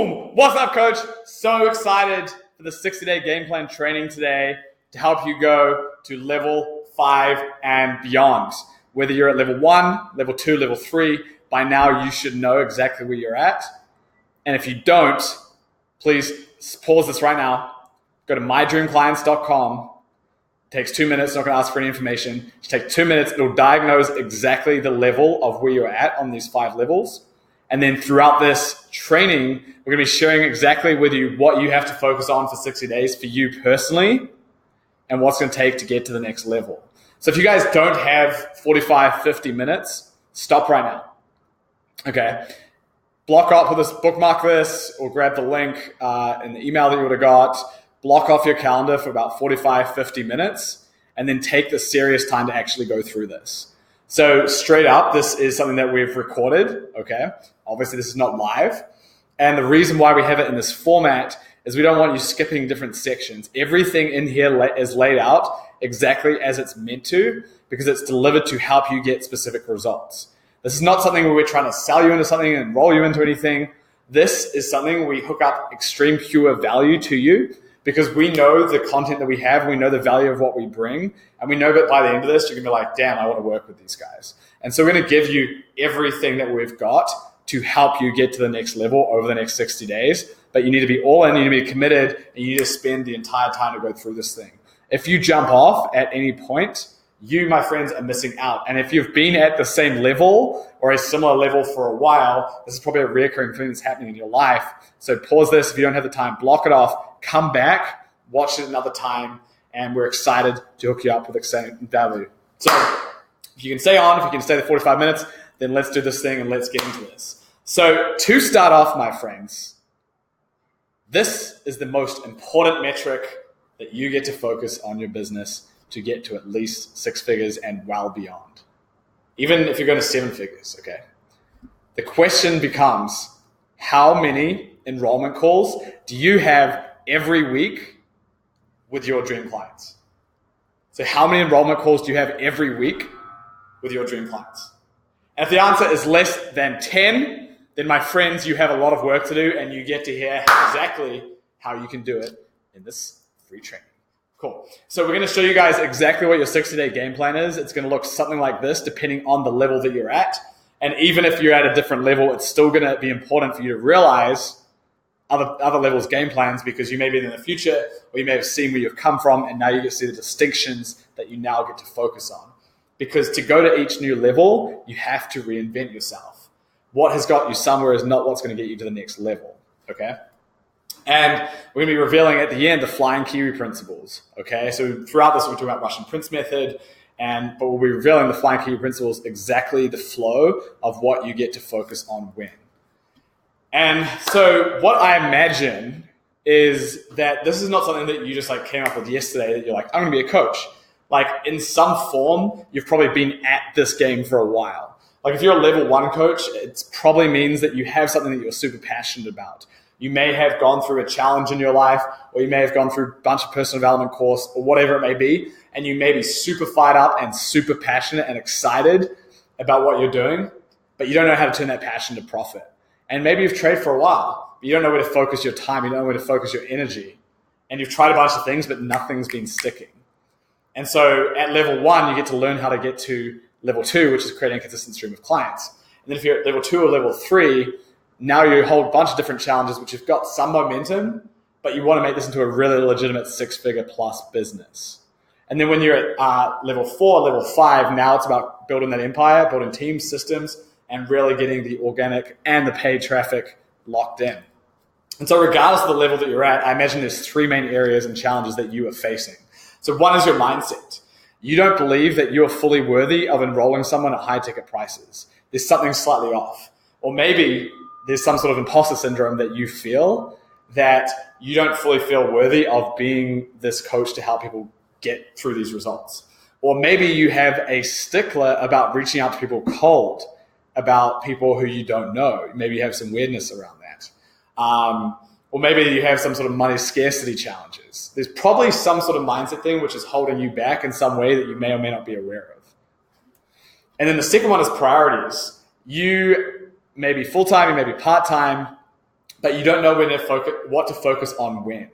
Boom! What's up, coach? So excited for the 60-day game plan training today to help you go to level 5 and beyond. Whether you're at level 1, level 2, level 3, by now you should know exactly where you're at. And if you don't, please pause this right now. Go to mydreamclients.com. It takes 2 minutes, not going to ask for any information. Just take 2 minutes. It'll diagnose exactly the level of where you're at on these 5 levels. And then throughout this training, we're going to be sharing exactly with you what you have to focus on for 60 days for you personally and what's going to take to get to the next level. So if you guys don't have 45, 50 minutes, stop right now. Okay. Block off with this, bookmark this, or grab the link in the email that you would have got. Block off your calendar for about 45, 50 minutes, and then take the serious time to actually go through this. So straight up, this is something that we've recorded, okay? Obviously, this is not live. And the reason why we have it in this format is we don't want you skipping different sections. Everything in here is laid out exactly as it's meant to, because it's delivered to help you get specific results. This is not something where we're trying to sell you into something and roll you into anything. This is something where we hook up extreme pure value to you, because we know the content that we have, we know the value of what we bring, and we know that by the end of this, you're going to be like, damn, I want to work with these guys. And so we're going to give you everything that we've got to help you get to the next level over the next 60 days. But you need to be all in, you need to be committed, and you need to spend the entire time to go through this thing. If you jump off at any point, you, my friends, are missing out. And if you've been at the same level or a similar level for a while, this is probably a recurring thing that's happening in your life. So pause this. If you don't have the time, block it off, come back, watch it another time, and we're excited to hook you up with exciting value. So if you can stay on, if you can stay the 45 minutes, then let's do this thing and let's get into this. So to start off, my friends, this is the most important metric that you get to focus on your business to get to at least 6 figures and well beyond. Even if you're going to 7 figures, okay? The question becomes, how many enrollment calls do you have every week with your dream clients? So how many enrollment calls do you have every week with your dream clients? And if the answer is less than 10, then my friends, you have a lot of work to do, and you get to hear exactly how you can do it in this free training. Cool. So we're going to show you guys exactly what your 60-day game plan is. It's going to look something like this, depending on the level that you're at. And even if you're at a different level, it's still going to be important for you to realize other levels game plans, because you may be in the future, or you may have seen where you've come from, and now you get to see the distinctions that you now get to focus on. Because to go to each new level, you have to reinvent yourself. What has got you somewhere is not what's going to get you to the next level, okay? And we're going to be revealing at the end the flying kiwi principles, okay? So throughout this, we're talking about Russian Prince method, but we'll be revealing the flying kiwi principles, exactly the flow of what you get to focus on when. And so what I imagine is that this is not something that you just like came up with yesterday, that you're like, I'm going to be a coach. Like in some form, you've probably been at this game for a while. Like if you're a level 1 coach, it probably means that you have something that you're super passionate about. You may have gone through a challenge in your life, or you may have gone through a bunch of personal development course, or whatever it may be, and you may be super fired up and super passionate and excited about what you're doing, but you don't know how to turn that passion to profit. And maybe you've traded for a while, but you don't know where to focus your time, you don't know where to focus your energy, and you've tried a bunch of things, but nothing's been sticking. And so at level 1, you get to learn how to get to level 2, which is creating a consistent stream of clients. And then if you're at level 2 or level 3, now you hold a bunch of different challenges which have got some momentum, but you want to make this into a really legitimate 6-figure plus business. And then when you're at level 4, level 5, now it's about building that empire, building teams, systems, and really getting the organic and the paid traffic locked in. And so regardless of the level that you're at, I imagine there's 3 main areas and challenges that you are facing. So one is your mindset. You don't believe that you're fully worthy of enrolling someone at high ticket prices. There's something slightly off. Or maybe there's some sort of imposter syndrome that you feel that you don't fully feel worthy of being this coach to help people get through these results. Or maybe you have a stickler about reaching out to people cold, about people who you don't know. Maybe you have some weirdness around that. Or maybe you have some sort of money scarcity challenges. There's probably some sort of mindset thing which is holding you back in some way that you may or may not be aware of. And then the second one is priorities. You may be full-time, you may be part-time, but you don't know what to focus on when,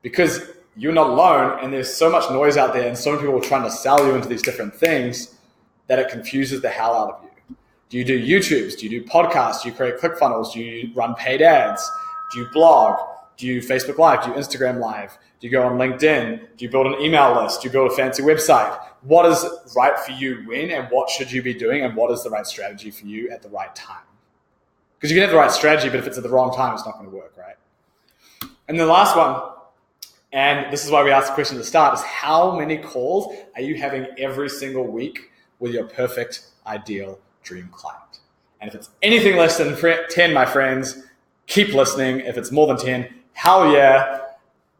because you're not alone and there's so much noise out there and so many people are trying to sell you into these different things that it confuses the hell out of you. Do you do YouTubes? Do you do podcasts? Do you create ClickFunnels? Do you run paid ads? Do you blog? Do you Facebook Live? Do you Instagram Live? Do you go on LinkedIn? Do you build an email list? Do you build a fancy website? What is right for you when, and what should you be doing, and what is the right strategy for you at the right time? Because you can have the right strategy, but if it's at the wrong time, it's not going to work, right? And the last one, and this is why we asked the question at the start, is how many calls are you having every single week with your perfect, ideal dream client? And if it's anything less than 10, my friends, keep listening. If it's more than 10, hell yeah,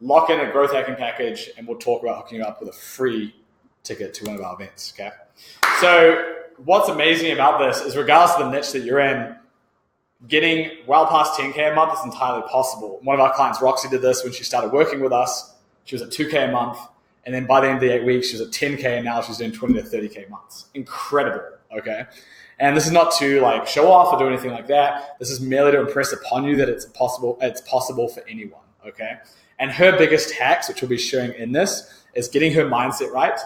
lock in a growth hacking package and we'll talk about hooking you up with a free ticket to one of our events, okay? So what's amazing about this is regardless of the niche that you're in, getting well past 10K a month is entirely possible. One of our clients, Roxy, did this when she started working with us. She was at 2K a month. And then by the end of the 8 weeks, she was at 10K, and now she's doing 20 to 30K months. Incredible, okay? And this is not to like show off or do anything like that. This is merely to impress upon you that it's possible for anyone, okay? And her biggest hacks, which we'll be sharing in this, is getting her mindset right,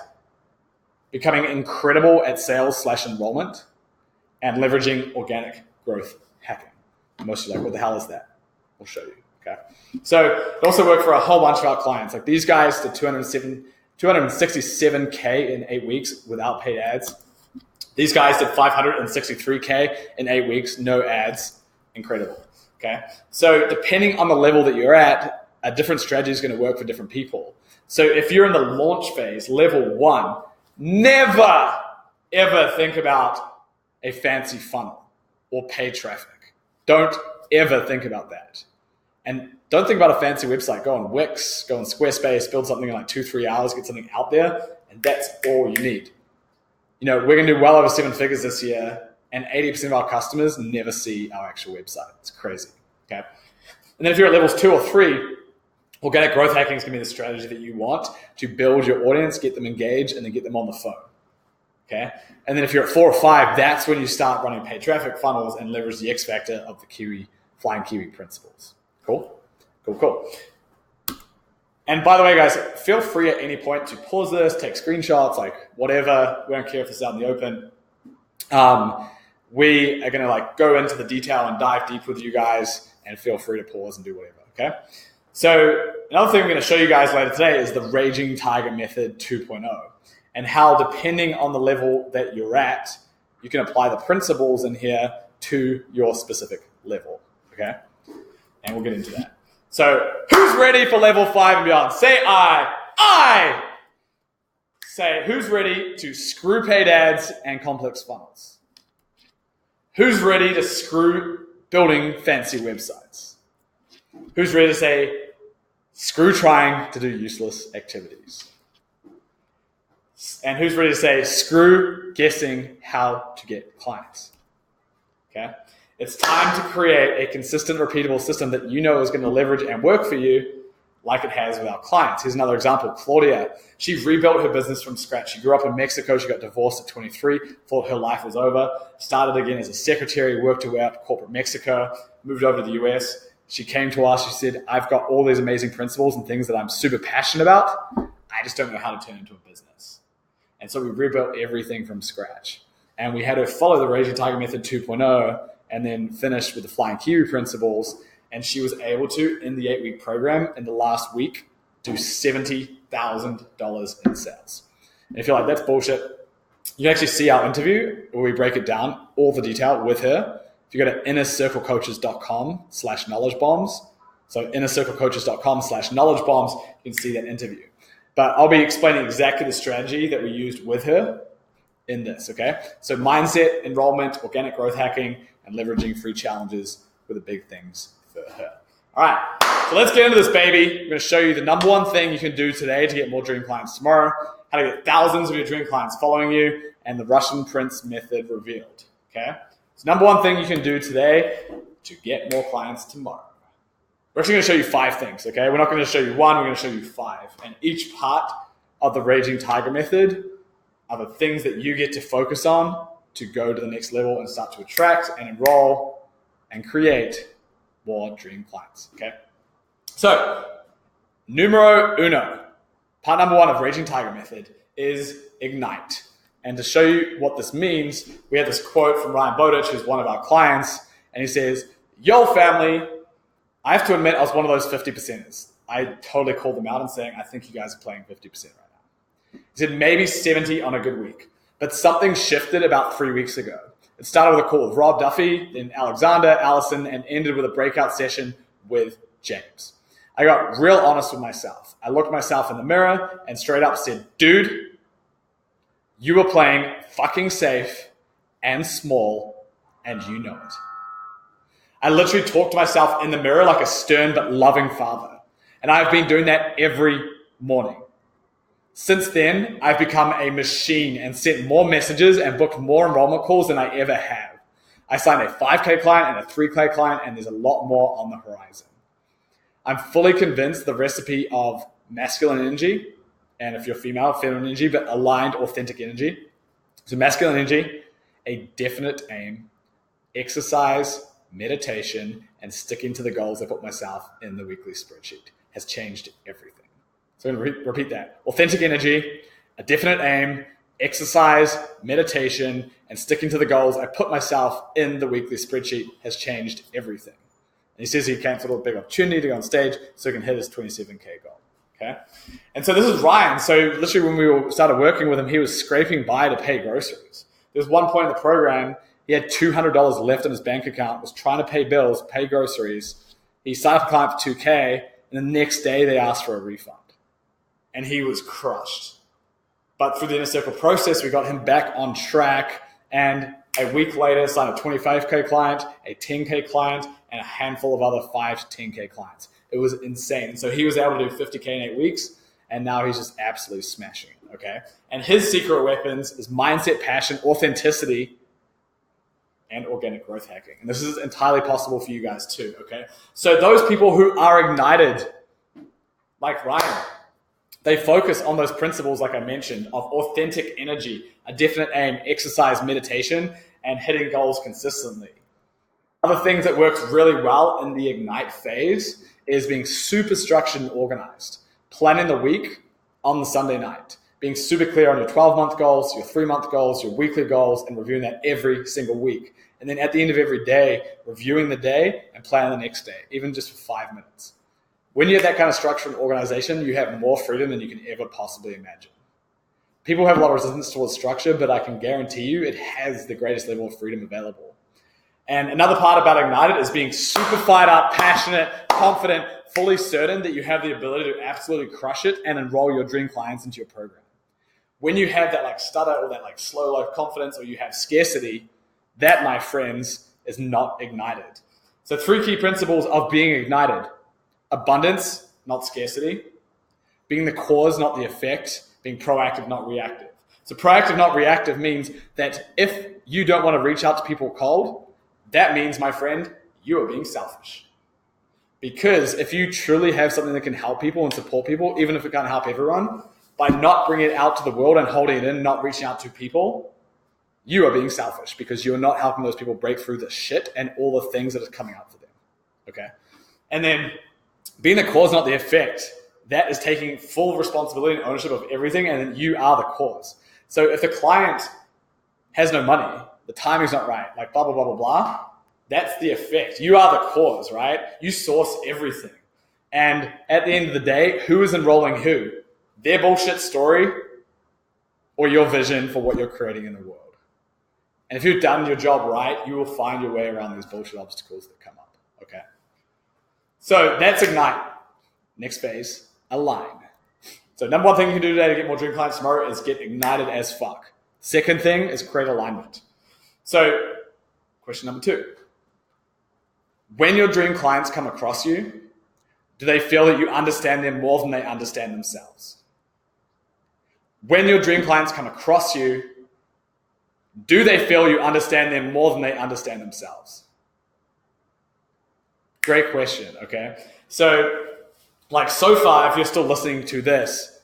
becoming incredible at sales/enrollment, and leveraging organic growth hacking. Most of you are like, what the hell is that? We'll show you, okay? So it also worked for a whole bunch of our clients. Like these guys did 267K in 8 weeks without paid ads. These guys did 563K in 8 weeks, no ads. Incredible, okay? So depending on the level that you're at, a different strategy is going to work for different people. So if you're in the launch phase, level 1, never, ever think about a fancy funnel or paid traffic. Don't ever think about that. And don't think about a fancy website. Go on Wix, go on Squarespace, build something in like 2-3 hours, get something out there, and that's all you need. You know, we're going to do well over 7 figures this year, and 80% of our customers never see our actual website. It's crazy, okay? And then if you're at levels 2 or 3, organic growth hacking is going to be the strategy that you want to build your audience, get them engaged, and then get them on the phone. Okay. And then if you're at 4 or 5, that's when you start running paid traffic funnels and leverage the X factor of the flying Kiwi principles. Cool. And by the way, guys, feel free at any point to pause this, take screenshots, like whatever. We don't care if it's out in the open. We are going to like go into the detail and dive deep with you guys, and feel free to pause and do whatever. Okay. So another thing I'm going to show you guys later today is the Raging Tiger Method 2.0. And how, depending on the level that you're at, you can apply the principles in here to your specific level, okay? And we'll get into that. So who's ready for level 5 and beyond? Say I. I! Say, who's ready to screw paid ads and complex funnels? Who's ready to screw building fancy websites? Who's ready to say, screw trying to do useless activities? And who's ready to say, screw guessing how to get clients? Okay? It's time to create a consistent, repeatable system that you know is going to leverage and work for you like it has with our clients. Here's another example. Claudia, she rebuilt her business from scratch. She grew up in Mexico. She got divorced at 23, thought her life was over, started again as a secretary, worked her way up to corporate Mexico, moved over to the US. She came to us. She said, I've got all these amazing principles and things that I'm super passionate about. I just don't know how to turn into a business. And so we rebuilt everything from scratch. And we had her follow the Raging Tiger Method 2.0 and then finish with the Flying Kiwi principles. And she was able to, in the 8-week program, in the last week, do $70,000 in sales. And if you're like, that's bullshit, you can actually see our interview where we break it down, all the detail with her. If you go to innercirclecoaches.com/knowledge-bombs, so innercirclecoaches.com/knowledge-bombs, you can see that interview. But I'll be explaining exactly the strategy that we used with her in this, okay? So mindset, enrollment, organic growth hacking, and leveraging free challenges were the big things for her. All right, so let's get into this, baby. I'm going to show you the number one thing you can do today to get more dream clients tomorrow, how to get thousands of your dream clients following you, and the Russian Prince method revealed, okay? So number one thing you can do today to get more clients tomorrow. We're actually going to show you 5 things, okay? We're not going to show you 1, we're going to show you 5. And each part of the Raging Tiger Method are the things that you get to focus on to go to the next level and start to attract and enroll and create more dream clients. Okay. So, numero uno, part number one of Raging Tiger Method is ignite. And to show you what this means, we have this quote from Ryan Bowditch, who's one of our clients, and he says, "Yo, family, I have to admit I was one of those 50%ers. I totally called them out and saying, I think you guys are playing 50% right now. He said maybe 70 on a good week. But something shifted about 3 weeks ago. It started with a call with Rob Duffy, then Alexander, Allison, and ended with a breakout session with James. I got real honest with myself. I looked myself in the mirror and straight up said, dude, you were playing fucking safe and small, and you know it. I literally talked to myself in the mirror like a stern but loving father. And I've been doing that every morning. Since then, I've become a machine and sent more messages and booked more enrollment calls than I ever have. I signed a 5K client and a 3K client, and there's a lot more on the horizon. I'm fully convinced the recipe of masculine energy, and if you're female, feminine energy, but aligned, authentic energy. So masculine energy, a definite aim, exercise, meditation, and sticking to the goals I put myself in the weekly spreadsheet has changed everything. So I'm going to repeat that. Authentic energy, a definite aim, exercise, meditation, and sticking to the goals I put myself in the weekly spreadsheet has changed everything. And he says he cancelled a big opportunity to go on stage so he can hit his 27K goal. Okay? And so this is Ryan. So literally when we started working with him, he was scraping by to pay groceries. There was one point in the program, he had $200 left in his bank account, was trying to pay bills, pay groceries. He signed up a client for 2K, and the next day they asked for a refund. And he was crushed. But through the inner circle process, we got him back on track. And a week later, signed a 25K client, a 10K client, and a handful of other 5 to 10K clients. It was insane. And so he was able to do 50K in 8 weeks. And now he's just absolutely smashing it. Okay. And his secret weapons is mindset, passion, authenticity, and organic growth hacking. And this is entirely possible for you guys too. Okay. So those people who are ignited, like Ryan, they focus on those principles, like I mentioned, of authentic energy, a definite aim, exercise, meditation, and hitting goals consistently. Other things that works really well in the ignite phase is being super structured and organized. Planning the week on the Sunday night. Being super clear on your 12-month goals, your 3-month goals, your weekly goals, and reviewing that every single week. And then at the end of every day, reviewing the day and planning the next day, even just for 5 minutes. When you have that kind of structure and organization, you have more freedom than you can ever possibly imagine. People have a lot of resistance towards structure, but I can guarantee you it has the greatest level of freedom available. And another part about Ignited is being super fired up, passionate, confident, fully certain that you have the ability to absolutely crush it and enroll your dream clients into your program. When you have that like stutter or that like slow low confidence, or you have scarcity, that, my friends, is not ignited. So 3 key principles of being ignited. Abundance, not scarcity. Being the cause, not the effect. Being proactive, not reactive. So proactive, not reactive means that if you don't want to reach out to people cold, that means, my friend, you are being selfish. Because if you truly have something that can help people and support people, even if it can't help everyone, by not bringing it out to the world and holding it in, not reaching out to people, you are being selfish because you're not helping those people break through the shit and all the things that are coming up for them. Okay? And then being the cause, not the effect, that is taking full responsibility and ownership of everything, and then you are the cause. So if the client has no money, the timing's not right, like blah, blah, blah, blah, blah, that's the effect. You are the cause, right? You source everything. And at the end of the day, who is enrolling who? Their bullshit story or your vision for what you're creating in the world. And if you've done your job right, you will find your way around these bullshit obstacles that come up, okay? So that's Ignite. Next phase, align. So number one thing you can do today to get more dream clients tomorrow is get ignited as fuck. Second thing is create alignment. So question number 2. When your dream clients come across you, do they feel that you understand them more than they understand themselves? When your dream clients come across you, do they feel you understand them more than they understand themselves? Great question, okay? So, like so far, if you're still listening to this,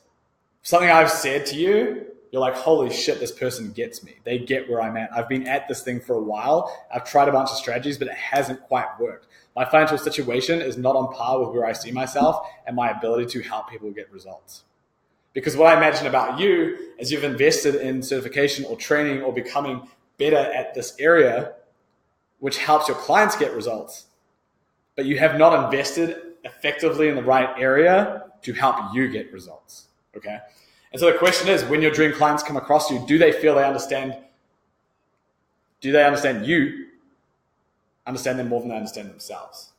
something I've said to you you're like, holy shit, this person gets me. They get where I'm at. I've been at this thing for a while. I've tried a bunch of strategies, but it hasn't quite worked. My financial situation is not on par with where I see myself and my ability to help people get results. Because what I imagine about you is you've invested in certification or training or becoming better at this area, which helps your clients get results, but you have not invested effectively in the right area to help you get results, okay? And so the question is, when your dream clients come across you, do they feel they understand you, understand them more than they understand themselves?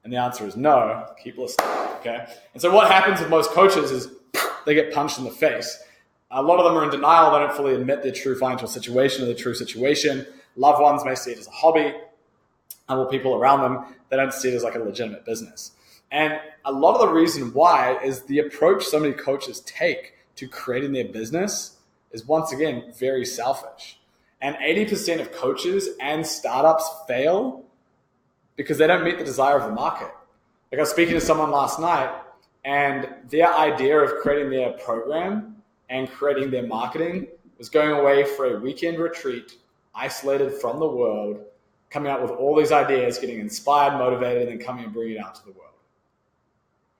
And the answer is no. Keep listening, okay? And so what happens with most coaches is they get punched in the face. A lot of them are in denial. They don't fully admit their true financial situation or their true situation. Loved ones may see it as a hobby. Or people around them, they don't see it as like a legitimate business. And a lot of the reason why is the approach so many coaches take to creating their business is, once again, very selfish. And 80% of coaches and startups fail because they don't meet the desire of the market. Like I was speaking to someone last night, and their idea of creating their program and creating their marketing was going away for a weekend retreat, isolated from the world, coming up with all these ideas, getting inspired, motivated, and then coming and bringing it out to the world.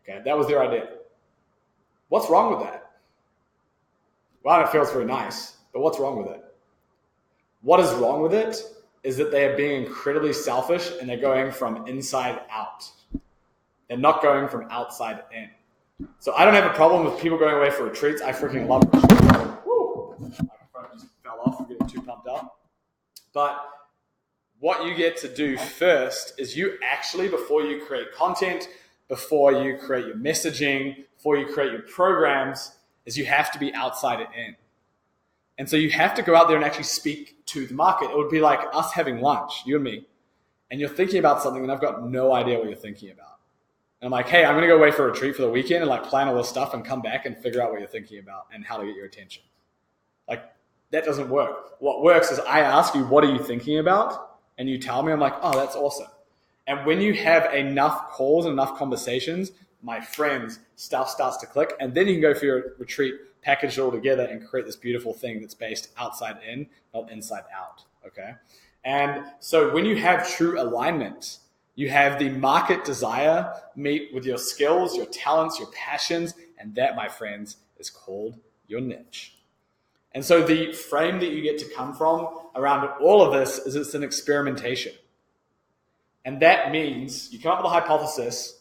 Okay, that was their idea. What's wrong with that? Well, it feels very nice, but what's wrong with it? What is wrong with it is that they are being incredibly selfish and they're going from inside out. They're not going from outside in. So I don't have a problem with people going away for retreats. I freaking love retreats. Woo! My phone just fell off. I'm getting too pumped up. But what you get to do first is you actually, before you create content, before you create your messaging, before you create your programs, is you have to be outside and in. And so you have to go out there and actually speak to the market. It would be like us having lunch, you and me, and you're thinking about something and I've got no idea what you're thinking about. And I'm like, hey, I'm going to go away for a retreat for the weekend and like plan all this stuff and come back and figure out what you're thinking about and how to get your attention. Like, that doesn't work. What works is I ask you, what are you thinking about? And you tell me, I'm like, oh, that's awesome. And when you have enough calls and enough conversations, my friends, stuff starts to click. And then you can go for your retreat, package it all together and create this beautiful thing that's based outside in, not inside out, okay? And so when you have true alignment, you have the market desire meet with your skills, your talents, your passions, and that, my friends, is called your niche. And so the frame that you get to come from around all of this is it's an experimentation. And that means you come up with a hypothesis,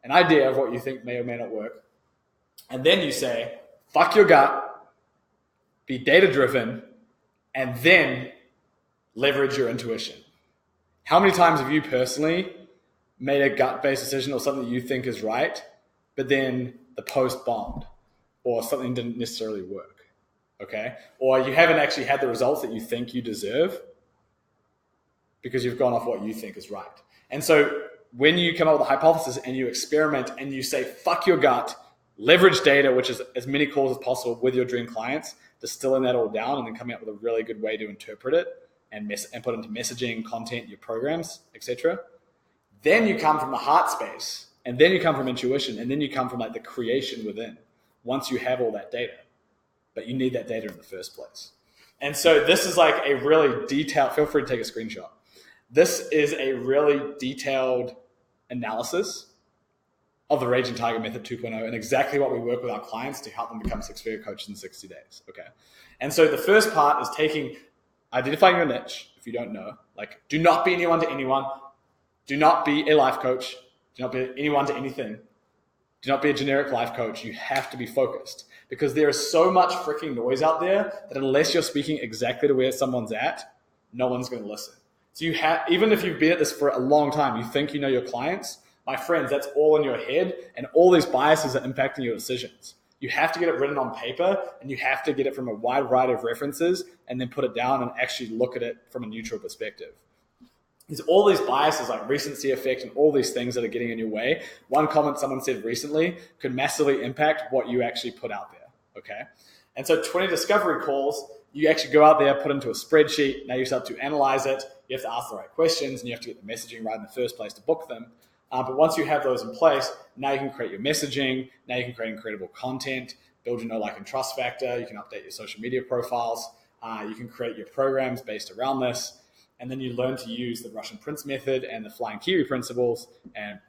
an idea of what you think may or may not work, and then you say, fuck your gut, be data-driven, and then leverage your intuition. How many times have you personally made a gut-based decision or something you think is right, but then the post bombed or something didn't necessarily work, okay? Or you haven't actually had the results that you think you deserve because you've gone off what you think is right. And so when you come up with a hypothesis and you experiment and you say, fuck your gut, leverage data, which is as many calls as possible with your dream clients, distilling that all down and then coming up with a really good way to interpret it and put into messaging, content, your programs, etc. Then you come from the heart space, and then you come from intuition, and then you come from like the creation within once you have all that data. But you need that data in the first place. And so this is like a really detailed, feel free to take a screenshot. This is a really detailed analysis of the Raging Tiger Method 2.0 and exactly what we work with our clients to help them become six-figure coaches in 60 days. Okay. And so the first part is identifying your niche. If you don't know, like, do not be anyone to anyone. Do not be a life coach. Do not be anyone to anything. Do not be a generic life coach. You have to be focused because there is so much freaking noise out there that unless you're speaking exactly to where someone's at, no one's going to listen. So you have, even if you've been at this for a long time, you think you know your clients, my friends, that's all in your head, and all these biases are impacting your decisions. You have to get it written on paper, and you have to get it from a wide variety of references, and then put it down and actually look at it from a neutral perspective. There's all these biases like recency effect and all these things that are getting in your way. One comment someone said recently could massively impact what you actually put out there, okay? And so 20 discovery calls, you actually go out there, put into a spreadsheet, now you start to analyze it, you have to ask the right questions, and you have to get the messaging right in the first place to book them. But once you have those in place, now you can create your messaging, now you can create incredible content, build your know, like, and trust factor. You can update your social media profiles. You can create your programs based around this. And then you learn to use the Russian Prince method and the Flying Kiwi principles. And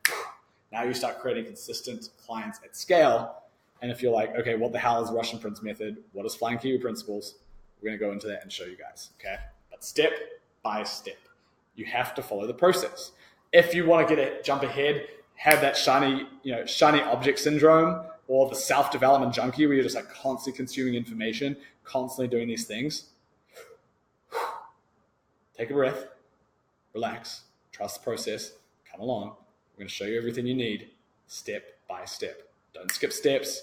now you start creating consistent clients at scale. And if you're like, okay, what the hell is Russian Prince method? What is Flying Kiwi principles? We're going to go into that and show you guys. Okay. But step by step, you have to follow the process. If you want to jump ahead, have that shiny object syndrome or the self-development junkie where you're just like constantly consuming information, constantly doing these things, take a breath, relax, trust the process, come along. We're going to show you everything you need step by step. Don't skip steps.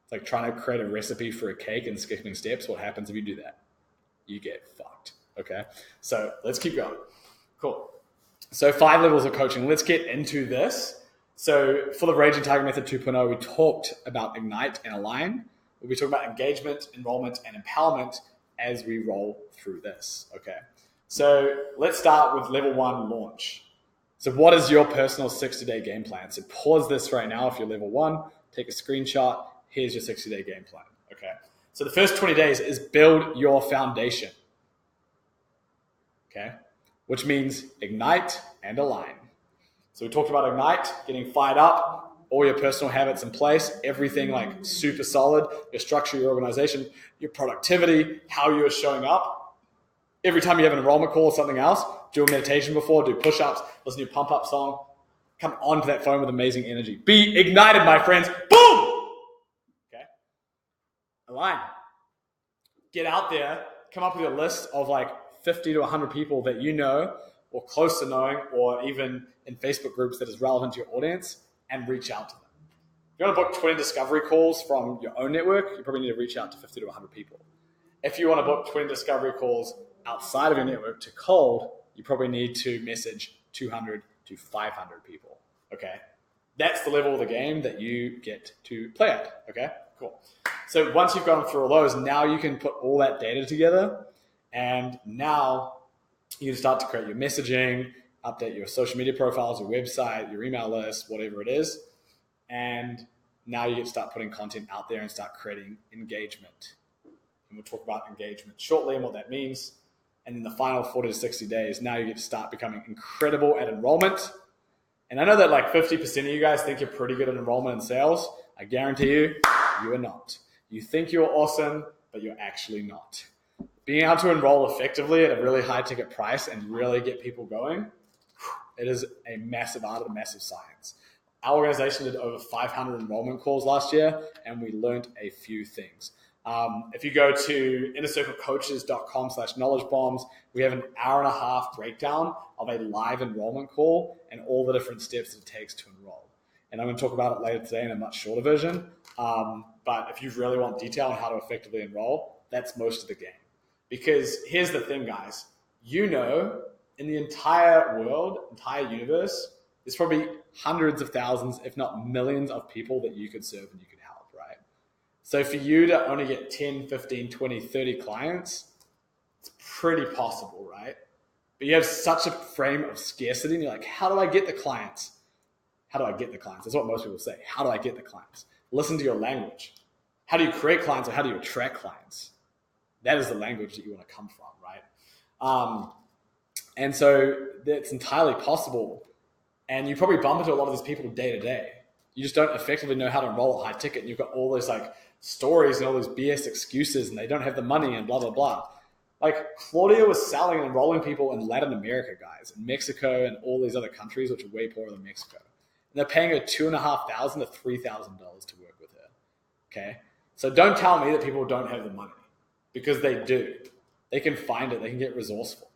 It's like trying to create a recipe for a cake and skipping steps. What happens if you do that? You get fucked. Okay. So let's keep going. Cool. So 5 levels of coaching. Let's get into this. So for the Raging Tiger Method 2.0, we talked about Ignite and Align. We'll be talking about engagement, enrollment, and empowerment as we roll through this. Okay. So let's start with level 1, launch. So what is your personal 60-day game plan? So pause this right now if you're level 1, take a screenshot. Here's your 60-day game plan. Okay. So the first 20 days is build your foundation. Okay. Which means ignite and align. So we talked about ignite, getting fired up, all your personal habits in place, everything like super solid, your structure, your organization, your productivity, how you are showing up. Every time you have an enrollment call or something else, do a meditation before, do push-ups, listen to your pump-up song, come onto that phone with amazing energy. Be ignited, my friends. Boom! Okay. Align. Get out there, come up with a list of like 50 to 100 people that you know or close to knowing or even in Facebook groups that is relevant to your audience and reach out to them. If you want to book 20 discovery calls from your own network, you probably need to reach out to 50 to 100 people. If you want to book 20 discovery calls outside of your network to cold, you probably need to message 200 to 500 people. Okay. That's the level of the game that you get to play at. Okay, cool. So once you've gone through all those, now you can put all that data together. And now you can start to create your messaging, update your social media profiles, your website, your email list, whatever it is. And now you get to start putting content out there and start creating engagement. And we'll talk about engagement shortly and what that means. And in the final 40 to 60 days, now you get to start becoming incredible at enrollment. And I know that like 50% of you guys think you're pretty good at enrollment and sales. I guarantee you, you are not. You think you're awesome, but you're actually not. Being able to enroll effectively at a really high ticket price and really get people going, it is a massive art and a massive science. Our organization did over 500 enrollment calls last year, and we learned a few things. If you go to innercirclecoaches.com/knowledge bombs, we have an hour-and-a-half breakdown of a live enrollment call and all the different steps it takes to enroll. And I'm going to talk about it later today in a much shorter version. But if you really want detail on how to effectively enroll, that's most of the game. Because here's the thing, guys. You know, in the entire world, entire universe, there's probably hundreds of thousands, if not millions of people that you could serve and you could help, right? So for you to only get 10, 15, 20, 30 clients, it's pretty possible, right? But you have such a frame of scarcity and you're like, how do I get the clients? How do I get the clients? That's what most people say. How do I get the clients? Listen to your language. How do you create clients or how do you attract clients? That is the language that you want to come from, right? And so that's entirely possible. And you probably bump into a lot of these people day to day. You just don't effectively know how to enroll at high ticket. And you've got all those like stories and all these BS excuses and they don't have the money and blah, blah, blah. Like Claudia was selling and enrolling people in Latin America, guys, in Mexico and all these other countries, which are way poorer than Mexico. And they're paying her $2,500 to $3,000 to work with her. Okay. So don't tell me that people don't have the money. Because they do. They can find it. They can get resourceful.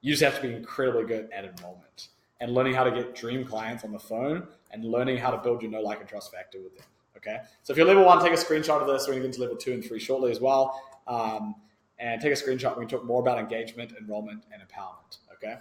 You just have to be incredibly good at enrollment and learning how to get dream clients on the phone and learning how to build your know, like, and trust factor with them. Okay. So if you're level 1, take a screenshot of this. We're going to get into level 2 and 3 shortly as well. And take a screenshot when we talk more about engagement, enrollment, and empowerment. Okay.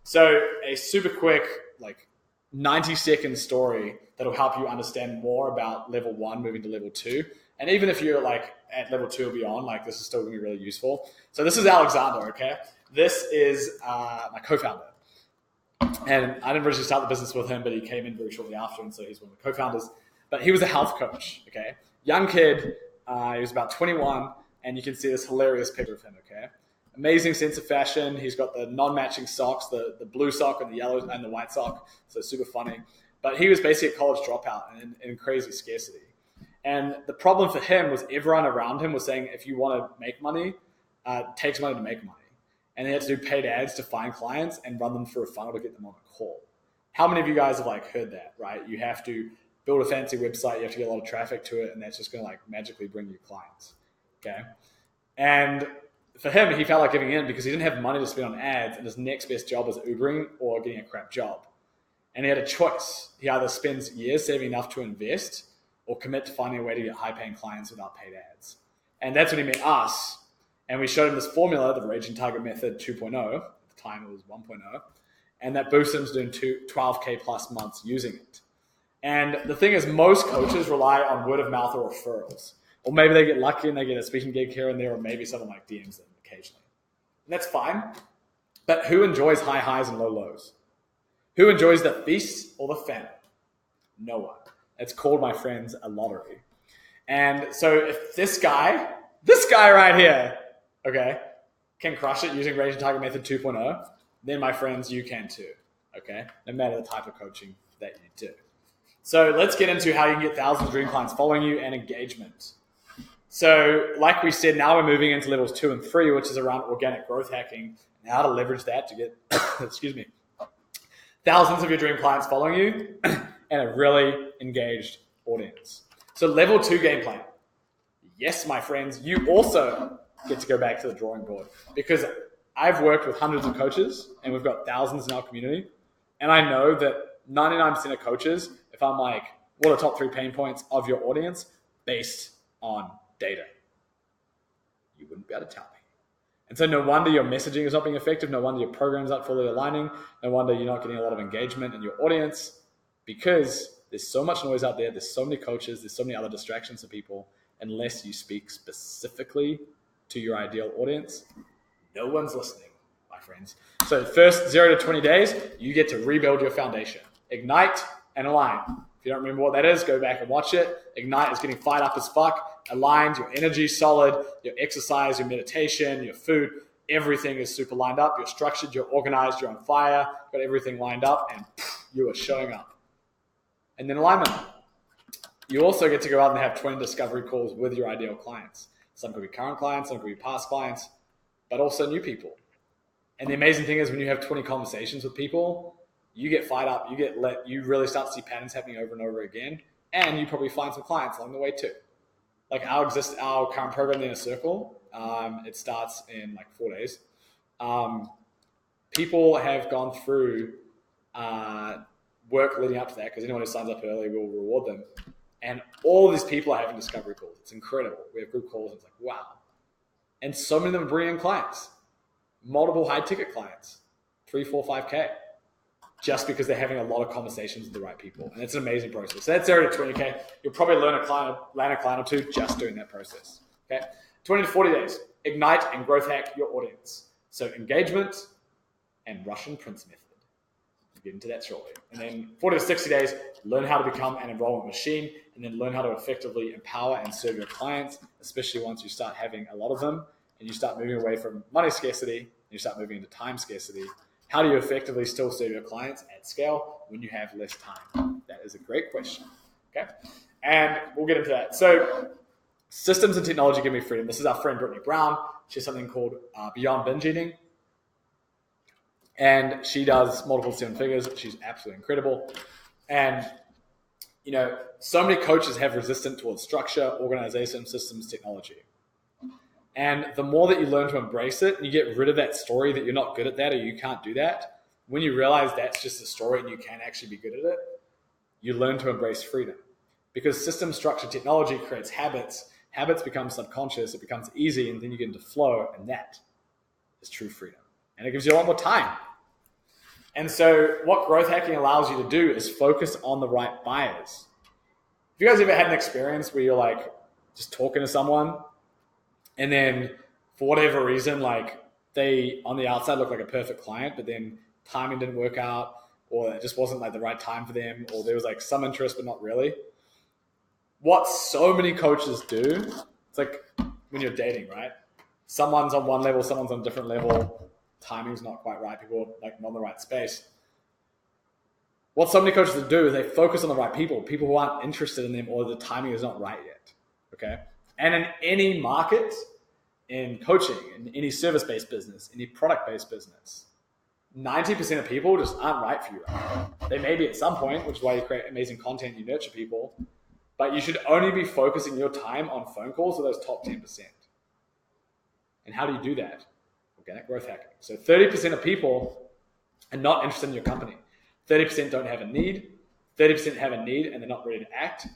So a super quick, like 90-second story that'll help you understand more about level 1 moving to level 2. And even if you're like at level 2 or beyond, like this is still going to be really useful. So this is Alexander, okay? This is my co-founder. And I didn't originally start the business with him, but he came in very shortly after, and so he's one of the co-founders. But he was a health coach, okay? Young kid, He was about 21, and you can see this hilarious picture of him, okay? Amazing sense of fashion. He's got the non-matching socks, the blue sock and the yellow and the white sock, so super funny. But he was basically a college dropout and in crazy scarcity. And the problem for him was everyone around him was saying, if you want to make money, it takes money to make money. And they had to do paid ads to find clients and run them through a funnel to get them on a call. How many of you guys have heard that, right? You have to build a fancy website, you have to get a lot of traffic to it, and that's just going to magically bring you clients, okay? And for him, he felt like giving in because he didn't have money to spend on ads, and his next best job was Ubering or getting a crap job. And he had a choice. He either spends years saving enough to invest or commit to finding a way to get high-paying clients without paid ads. And that's when he met us. And we showed him this formula, the Raging Target Method 2.0. At the time, it was 1.0. And that boosted him to doing 12K plus months using it. And the thing is, most coaches rely on word of mouth or referrals. Or maybe they get lucky and they get a speaking gig here and there, or maybe someone DMs them occasionally. And that's fine. But who enjoys high highs and low lows? Who enjoys the feast or the famine? No one. It's called, my friends, a lottery. And so if this guy right here, okay, can crush it using Raging Target Method 2.0, then, my friends, you can too, okay? No matter the type of coaching that you do. So let's get into how you can get thousands of dream clients following you and engagement. So like we said, now we're moving into levels 2 and 3, which is around organic growth hacking and how to leverage that to get, thousands of your dream clients following you and a really engaged audience. So level 2 game plan. Yes, my friends, you also get to go back to the drawing board because I've worked with hundreds of coaches and we've got thousands in our community. And I know that 99% of coaches, if I'm what are the top 3 pain points of your audience based on data? You wouldn't be able to tell me. And so no wonder your messaging is not being effective. No wonder your program's not fully aligning. No wonder you're not getting a lot of engagement in your audience because there's so much noise out there. There's so many coaches. There's so many other distractions for people. Unless you speak specifically to your ideal audience, no one's listening, my friends. So first 0 to 20 days, you get to rebuild your foundation. Ignite and align. If you don't remember what that is, go back and watch it. Ignite is getting fired up as fuck. Aligned, your energy solid, your exercise, your meditation, your food, everything is super lined up. You're structured, you're organized, you're on fire, got everything lined up, and you are showing up. And then alignment. You also get to go out and have 20 discovery calls with your ideal clients. Some could be current clients, some could be past clients, but also new people. And the amazing thing is when you have 20 conversations with people, you get fired up, you really start to see patterns happening over and over again, and you probably find some clients along the way too. Like our current program, the Inner Circle, it starts in 4 days. People have gone through work leading up to that because anyone who signs up early will reward them. And all these people are having discovery calls. It's incredible. We have group calls. It's wow. And so many of them are bringing in clients, multiple high ticket clients, 3, 4, 5K, just because they're having a lot of conversations with the right people. And it's an amazing process. So that's 0 to 20K. You'll probably land a client or two just doing that process. Okay. 20 to 40 days, ignite and growth hack your audience. So engagement and Russian Prince method. We'll get into that shortly. And then 40 to 60 days, learn how to become an enrollment machine and then learn how to effectively empower and serve your clients, especially once you start having a lot of them and you start moving away from money scarcity and you start moving into time scarcity. How do you effectively still serve your clients at scale when you have less time? That is a great question. Okay. And we'll get into that. So systems and technology give me freedom. This is our friend Brittany Brown. She has something called Beyond Binge Eating. And she does multiple 7 figures. She's absolutely incredible. And, so many coaches have resistance towards structure, organization, systems, technology. And the more that you learn to embrace it and you get rid of that story that you're not good at that or you can't do that, when you realize that's just a story and you can actually be good at it, you learn to embrace freedom. Because system, structure, technology creates habits. Habits become subconscious. It becomes easy, and then you get into flow, and that is true freedom. And it gives you a lot more time. And so what growth hacking allows you to do is focus on the right buyers. Have you guys ever had an experience where you're just talking to someone and then for whatever reason, they on the outside look like a perfect client, but then timing didn't work out or it just wasn't the right time for them or there was some interest, but not really? What so many coaches do It's like when you're dating, right? Someone's on one level, someone's on a different level. Timing's not quite right. People are like not in the right space. What so many coaches do is they focus on the right people who aren't interested in them or the timing is not right yet. Okay. And in any market, in coaching, in any service-based business, any product-based business, 90% of people just aren't right for you right now. They may be at some point, which is why you create amazing content, you nurture people, but you should only be focusing your time on phone calls with those top 10%. And how do you do that? Organic growth hacking. So 30% of people are not interested in your company. 30% don't have a need. 30% have a need and they're not ready to act.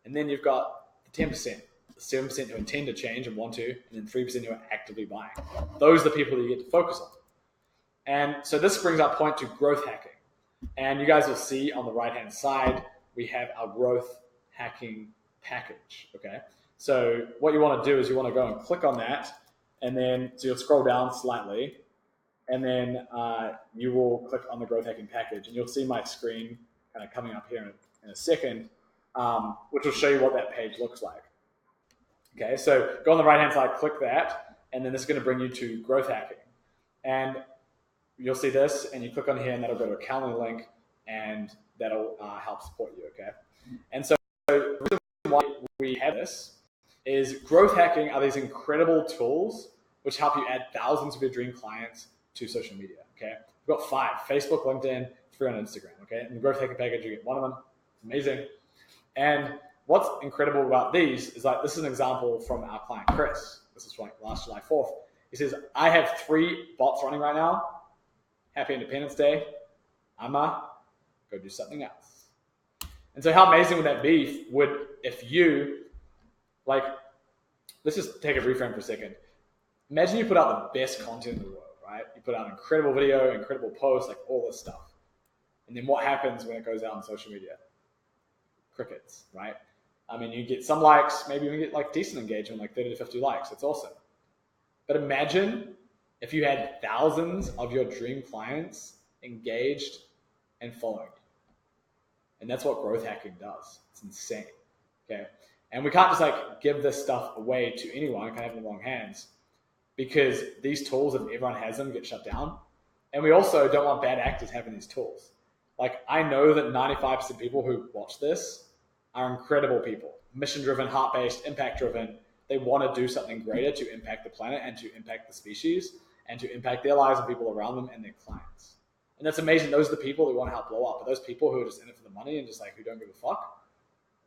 And then you've got the 10%, 7% who intend to change and want to, and then 3% who are actively buying. Those are the people that you get to focus on. And so this brings our point to growth hacking. And you guys will see on the right-hand side, we have our growth hacking package, okay? So what you want to do is you want to go and click on that, and then so you'll scroll down slightly, and then you will click on the growth hacking package, and you'll see my screen kind of coming up here in a second, which will show you what that page looks like. Okay, so go on the right-hand side, click that, and then this is going to bring you to growth hacking. And you'll see this, and you click on here, and that'll go to a Calendly link, and that'll help support you, okay? And so the reason why we have this is growth hacking are these incredible tools which help you add thousands of your dream clients to social media, okay? We've got 5, Facebook, LinkedIn, 3 on Instagram, okay? In the growth hacking package, you get one of them. It's amazing. And what's incredible about these is like, this is an example from our client, Chris. This is from like last July 4th. He says, I have 3 bots running right now. Happy Independence Day. I'ma go do something else. And so how amazing would that be if you, like, let's just take a reframe for a second. Imagine you put out the best content in the world, right? You put out an incredible video, incredible post, like all this stuff. And then what happens when it goes out on social media? Crickets, right? I mean, you get some likes, maybe you get like decent engagement, like 30 to 50 likes. That's awesome. But imagine if you had thousands of your dream clients engaged and following you. And that's what growth hacking does. It's insane, okay? And we can't just like give this stuff away to anyone. We can't have it in the wrong hands because these tools, if everyone has them, get shut down. And we also don't want bad actors having these tools. Like, I know that 95% of people who watch this are incredible people, mission-driven, heart-based, impact-driven. They want to do something greater to impact the planet and to impact the species and to impact their lives and people around them and their clients. And that's amazing. Those are the people that we want to help blow up. But those people who are just in it for the money and just like who don't give a fuck,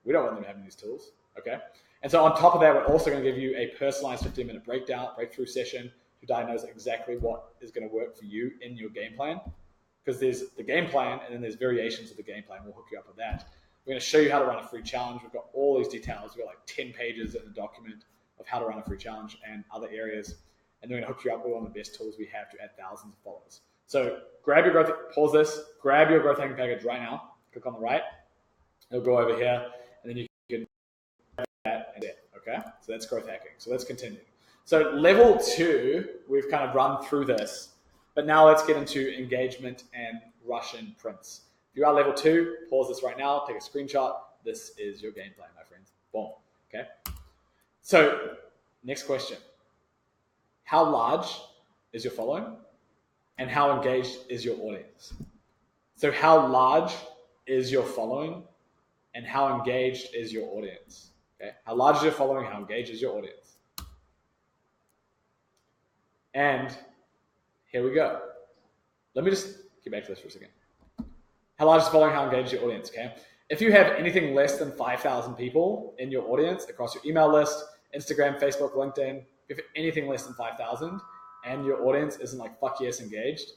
we don't want them having these tools, okay? And so on top of that, we're also going to give you a personalized 15-minute breakthrough session to diagnose exactly what is going to work for you in your game plan. Because there's the game plan and then there's variations of the game plan. We'll hook you up with that. We're going to show you how to run a free challenge. We've got all these details. We've got like 10 pages in the document of how to run a free challenge and other areas. And then we're going to hook you up with one of the best tools we have to add thousands of followers. So grab your pause this, grab your growth hacking package right now. Click on the right. It'll go over here, and then you can grab that and it. Okay? So that's growth hacking. So let's continue. So level 2, we've kind of run through this, but now let's get into engagement and Russian prints. If you are level 2, pause this right now, take a screenshot. This is your game plan, my friends. Boom. Okay? So next question. How large is your following? And how engaged is your audience? So how large is your following? And how engaged is your audience? Okay? How large is your following? How engaged is your audience? And here we go. Let me just get back to this for a second. How large is the following? How engaged is your audience? Okay. If you have anything less than 5,000 people in your audience across your email list, Instagram, Facebook, LinkedIn, if anything less than 5,000 and your audience isn't like fuck yes engaged,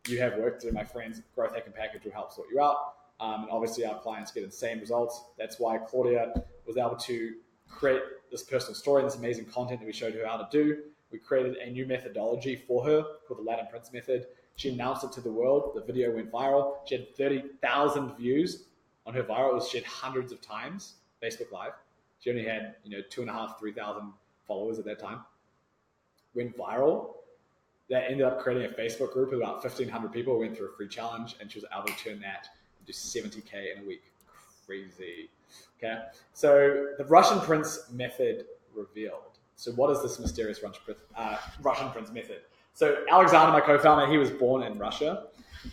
you have work to do. My friends, growth hacking package will help sort you out. And obviously our clients get insane results. That's why Claudia was able to create this personal story and this amazing content that we showed her how to do. We created a new methodology for her called the Latin Prince method. She announced it to the world. The video went viral. She had 30,000 views on her viral. It was shared hundreds of times, Facebook Live. She only had 2,500, 3,000 followers at that time. Went viral. That ended up creating a Facebook group with about 1,500 people. We went through a free challenge, and she was able to turn that into 70K in a week. crazy. Okay, so the Russian Prince method revealed. So what is this mysterious Russian Prince method? So Alexander, my co-founder, he was born in Russia,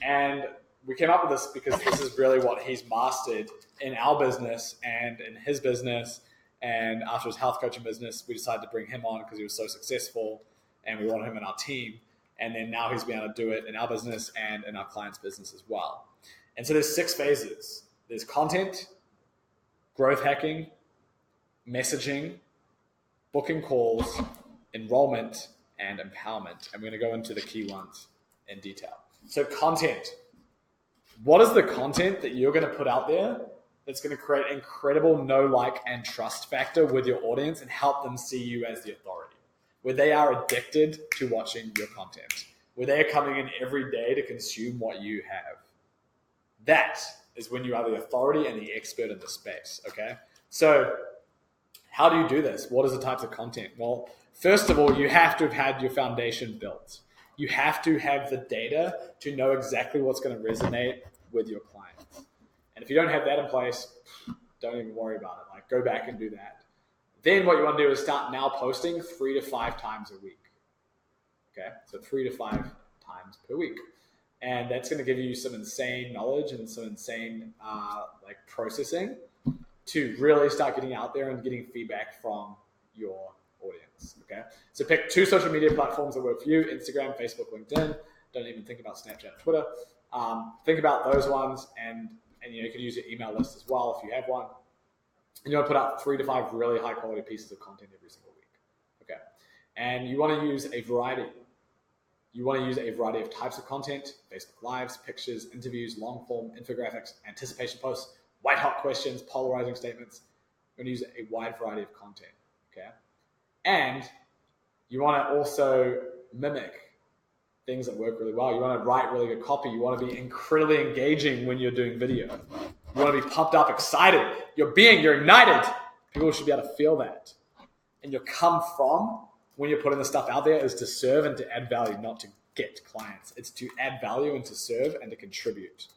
and we came up with this because this is really what he's mastered in our business and in his business. And after his health coaching business, we decided to bring him on because he was so successful, and we wanted him in our team. And then now he's been able to do it in our business and in our clients' business as well. And so there's 6 phases. There's content, growth hacking, messaging, booking calls, enrollment, and empowerment. And we're going to go into the key ones in detail. So content. What is the content that you're going to put out there that's going to create incredible know, like, and trust factor with your audience and help them see you as the authority, where they are addicted to watching your content, where they are coming in every day to consume what you have? That is when you are the authority and the expert in the space, okay? So how do you do this? What is the types of content? Well, first of all, you have to have had your foundation built. You have to have the data to know exactly what's going to resonate with your clients. And if you don't have that in place, don't even worry about it. Like, go back and do that. Then what you want to do is start now posting 3 to 5 times a week. Okay, so 3 to 5 times per week. And that's going to give you some insane knowledge and some insane processing to really start getting out there and getting feedback from your audience. Okay, so pick 2 social media platforms that work for you: Instagram, Facebook, LinkedIn. Don't even think about Snapchat or Twitter. Think about those ones, and you can use your email list as well if you have one. And you want to put out 3 to 5 really high quality pieces of content every single week. Okay, and you want to use a variety. You want to use a variety of types of content: Facebook Lives, pictures, interviews, long form, infographics, anticipation posts, white hot questions, polarizing statements. You're going to use a wide variety of content. Okay, and you want to also mimic things that work really well. You want to write really good copy. You want to be incredibly engaging when you're doing video. You want to be pumped up, excited. You're ignited. People should be able to feel that. And your come from when you're putting the stuff out there is to serve and to add value, not to get clients. It's to add value and to serve and to contribute.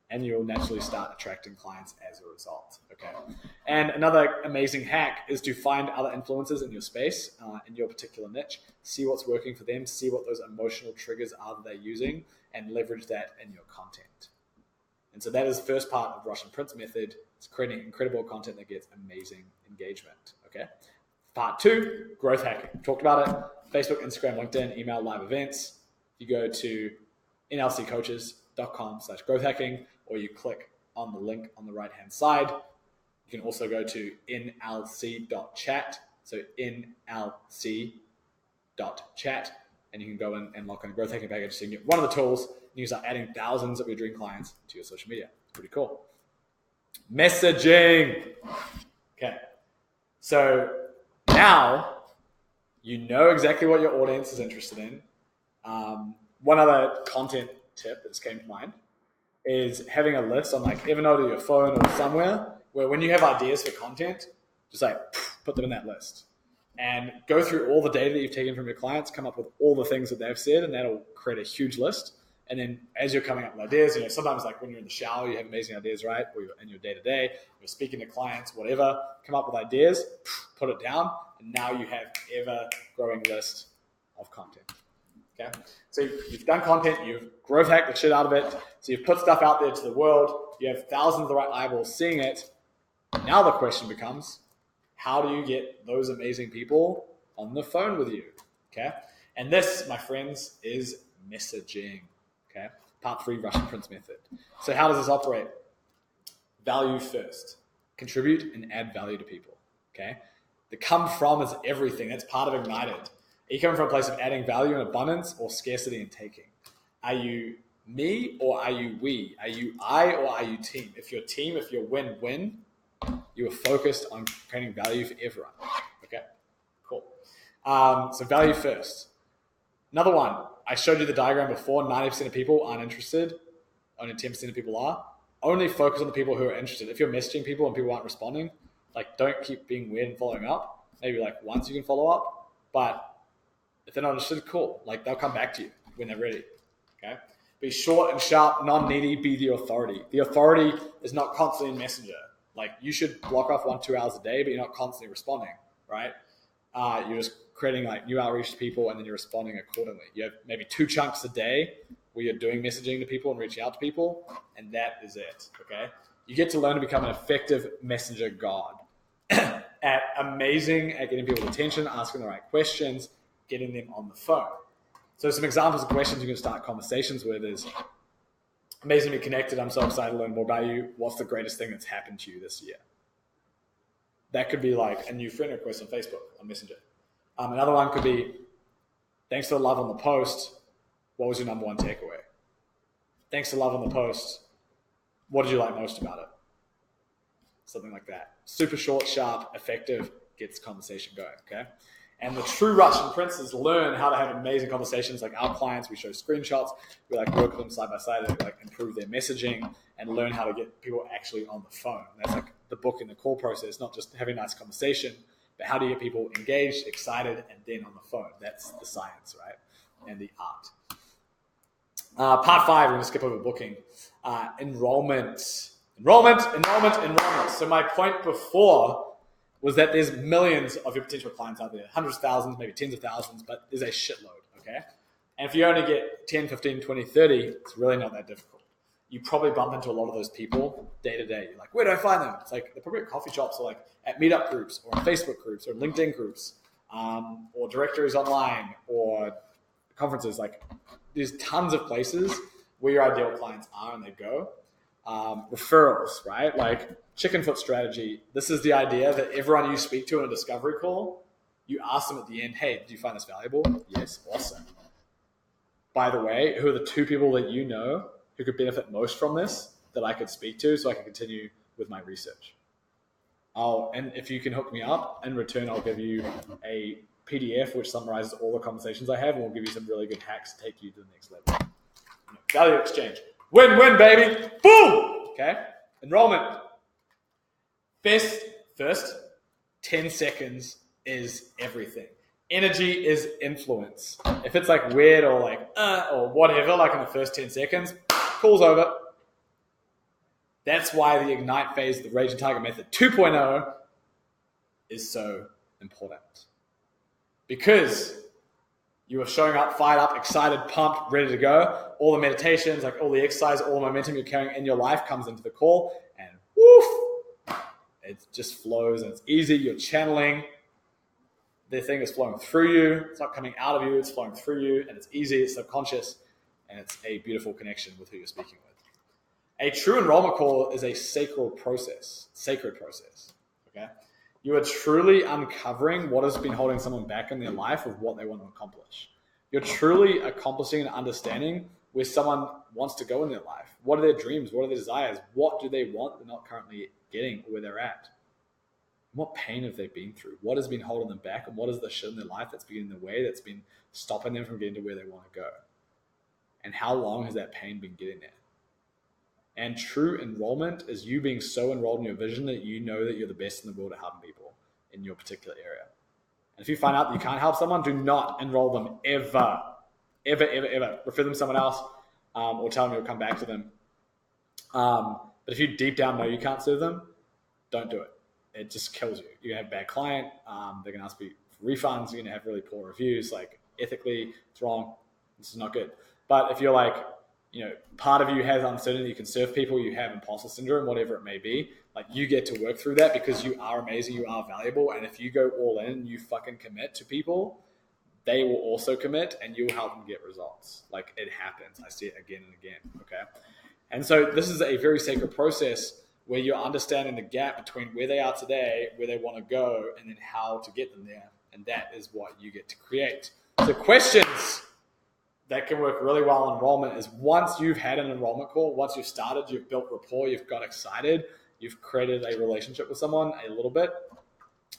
And you'll naturally start attracting clients as a result. Okay. And another amazing hack is to find other influencers in your space, in your particular niche, see what's working for them, see what those emotional triggers are that they're using, and leverage that in your content. And so that is the first part of Russian Prince method. It's creating incredible content that gets amazing engagement. Okay. Part 2, growth hacking. We talked about it. Facebook, Instagram, LinkedIn, email, live events. You go to nlccoaches.com/growth hacking, or you click on the link on the right-hand side. You can also go to nlc.chat. So nlc.chat, and you can go in and lock on a growth hacking package. So you can get one of the tools, and you can start adding thousands of your dream clients to your social media. It's pretty cool. Messaging. Okay. So now you know exactly what your audience is interested in. One other content tip that just came to mind is having a list on like Evernote or your phone or somewhere where when you have ideas for content, just like put them in that list and go through all the data that you've taken from your clients, come up with all the things that they've said, and that'll create a huge list. And then as you're coming up with ideas, sometimes like when you're in the shower, you have amazing ideas, right? Or you're in your day-to-day, you're speaking to clients, whatever, come up with ideas, put it down, and now you have ever-growing list of content. Okay, so you've done content, you've growth hacked the shit out of it, so you've put stuff out there to the world, you have thousands of the right eyeballs seeing it. Now the question becomes, how do you get those amazing people on the phone with you? Okay, and this, my friends, is messaging. Okay, part 3, Russian Prince method. So how does this operate? Value first. Contribute and add value to people. Okay, the come from is everything. That's part of Ignited. Are you coming from a place of adding value and abundance, or scarcity and taking? Are you me or are you we? Are you I or are you team? If you're team, if you're win-win, you are focused on creating value for everyone. Okay, cool. So value first. Another one, I showed you the diagram before. 90% of people aren't interested. Only 10% of people are. Only focus on the people who are interested. If you're messaging people and people aren't responding, like don't keep being weird and following up. Maybe like once you can follow up, but if they're not interested, cool. Like they'll come back to you when they're ready. Okay. Be short and sharp, non-needy, be the authority. The authority is not constantly in Messenger. Like, you should block off 1-2 hours a day, but you're not constantly responding, right? You're just creating like new outreach to people, and then you're responding accordingly. You have maybe 2 chunks a day where you're doing messaging to people and reaching out to people, and that is it, okay? You get to learn to become an effective messenger god. Amazing at getting people's attention, asking the right questions, getting them on the phone. So some examples of questions you can start conversations with is, amazing to be connected. I'm so excited to learn more about you. What's the greatest thing that's happened to you this year? That could be like a new friend request on Facebook, on Messenger. Another one could be, thanks for the love on the post. What was your number one takeaway? Thanks for the love on the post. What did you like most about it? Something like that. Super short, sharp, effective, gets conversation going, okay? And the true Russian princes learn how to have amazing conversations. Like our clients, we show screenshots. We like work with them side by side to like improve their messaging and learn how to get people actually on the phone. And that's like the book in the call process, not just having a nice conversation, but how do you get people engaged, excited, and then on the phone? That's the science, right? And the art. Part 5, we're going to skip over booking. Enrollment. So my point before was that there's millions of your potential clients out there, hundreds of thousands, maybe tens of thousands, but there's a shitload, okay? And if you only get 10, 15, 20, 30, it's really not that difficult. You probably bump into a lot of those people day to day. You're like, where do I find them? It's like, they're probably at coffee shops or like at meetup groups or Facebook groups or LinkedIn groups or directories online or conferences. Like, there's tons of places where your ideal clients are and they go. Referrals, right? Like chicken foot strategy. This is the idea that everyone you speak to in a discovery call, you ask them at the end, hey, did you find this valuable? Yes, awesome. By the way, who are the 2 people that you know who could benefit most from this that I could speak to so I can continue with my research? And if you can hook me up, in return, I'll give you a PDF which summarizes all the conversations I have, and we'll give you some really good hacks to take you to the next level. Value exchange. Win-win, baby. Boom! Okay? Enrollment. First 10 seconds is everything. Energy is influence. If it's like weird or like, or whatever, like in the first 10 seconds, call's over. That's why the Ignite phase, the Rage and Target Method 2.0 is so important. Because you are showing up, fired up, excited, pumped, ready to go. All the meditations, like all the exercise, all the momentum you're carrying in your life comes into the call, and woof, it just flows and it's easy. You're channeling. The thing is flowing through you. It's not coming out of you. It's flowing through you, and it's easy. It's subconscious, and it's a beautiful connection with who you're speaking with. A true enrollment call is a sacred process. Okay. You are truly uncovering what has been holding someone back in their life of what they want to accomplish. You're truly accomplishing and understanding where someone wants to go in their life. What are their dreams? What are their desires? What do they want they're not currently getting where they're at? What pain have they been through? What has been holding them back? And what is the shit in their life that's been in the way, that's been stopping them from getting to where they want to go? And how long has that pain been getting there? And true enrollment is you being so enrolled in your vision that you know that you're the best in the world at helping people in your particular area. And if you find out that you can't help someone, do not enroll them ever. Refer them to someone else or tell them you'll come back to them. But if you deep down know you can't serve them, don't do it. It just kills you. You're going to have a bad client. They're going to ask you for refunds. You're going to have really poor reviews. Like, ethically, it's wrong. This is not good. But if you're like, part of you has uncertainty, you can serve people, you have imposter syndrome, whatever it may be, like, you get to work through that because you are amazing, you are valuable. And if you go all in, you fucking commit to people, they will also commit and you'll help them get results. Like, it happens. I see it again and again. Okay. And so this is a very sacred process where you're understanding the gap between where they are today, where they want to go, and then how to get them there. And that is what you get to create. So questions that can work really well in enrollment is, once you've had an enrollment call, once you've started, you've built rapport, you've got excited, you've created a relationship with someone a little bit,